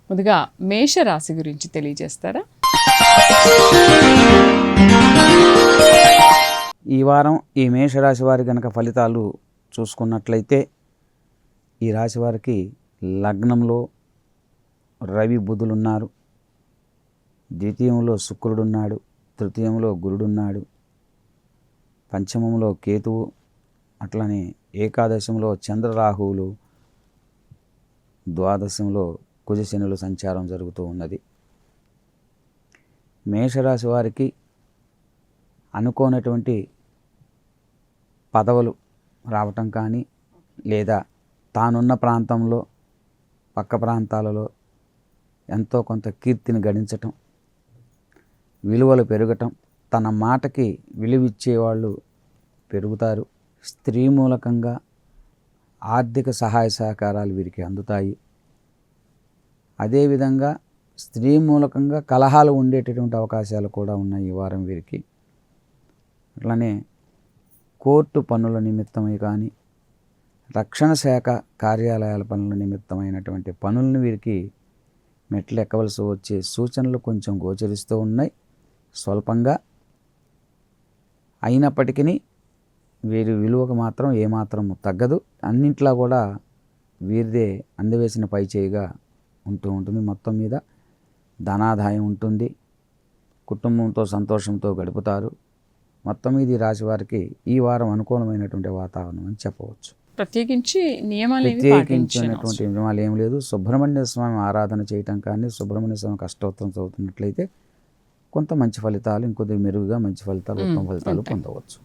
ముందుగా మేష రాశి గురించి తెలియజేస్తారా? ఈ వారం ఈ మేషరాశి వారి కనుక ఫలితాలు చూసుకున్నట్లయితే ఈ రాశి వారికి లగ్నంలో రవి బుధులున్నారు, ద్వితీయంలో శుక్రుడున్నాడు, తృతీయంలో గురుడున్నాడు, పంచమంలో కేతువు, అట్లనే ఏకాదశంలో చంద్రరాహువులు, ద్వాదశంలో కుజశనుల సంచారం జరుగుతూ ఉన్నది. మేషరాశి వారికి అనుకోనటువంటి పదవులు రావటం కానీ, లేదా తానున్న ప్రాంతంలో పక్క ప్రాంతాలలో ఎంతో కొంత కీర్తిని గడించటం, విలువలు పెరగటం, తన మాటకి విలువిచ్చేవాళ్ళు పెరుగుతారు. స్త్రీ మూలకంగా ఆర్థిక సహాయ సహకారాలు వీరికి అందుతాయి. అదేవిధంగా స్త్రీ మూలకంగా కలహాలు ఉండేటటువంటి అవకాశాలు కూడా ఉన్నాయి ఈ వారం వీరికి. అట్లనే కోర్టు పనుల నిమిత్తమై కానీ, రక్షణ శాఖ కార్యాలయాల పనుల నిమిత్తమైనటువంటి పనులను వీరికి మెట్లు ఎక్కవలసి వచ్చే సూచనలు కొంచెం గోచరిస్తూ ఉన్నాయి స్వల్పంగా. అయినప్పటికీ వీరి విలువకు మాత్రం ఏమాత్రం తగ్గదు. అన్నింట్లో కూడా వీరిదే అందవేసిన పై చేయిగా ఉంటూ ఉంటుంది. మొత్తం మీద ధనాదాయం ఉంటుంది, కుటుంబంతో సంతోషంతో గడుపుతారు. మొత్తం మీద ఈ రాశి వారికి ఈ వారం అనుకూలమైనటువంటి వాతావరణం అని చెప్పవచ్చు. ప్రత్యేకించినటువంటి నియమాలు ఏం లేదు. సుబ్రహ్మణ్య స్వామి ఆరాధన చేయటం కానీ, సుబ్రహ్మణ్య స్వామికి అష్టోత్తరం చదువుతున్నట్లయితే కొంత మంచి ఫలితాలు, ఇంకొద్ది మెరుగుగా మంచి ఫలితాలు, ఉత్తమ ఫలితాలు పొందవచ్చు.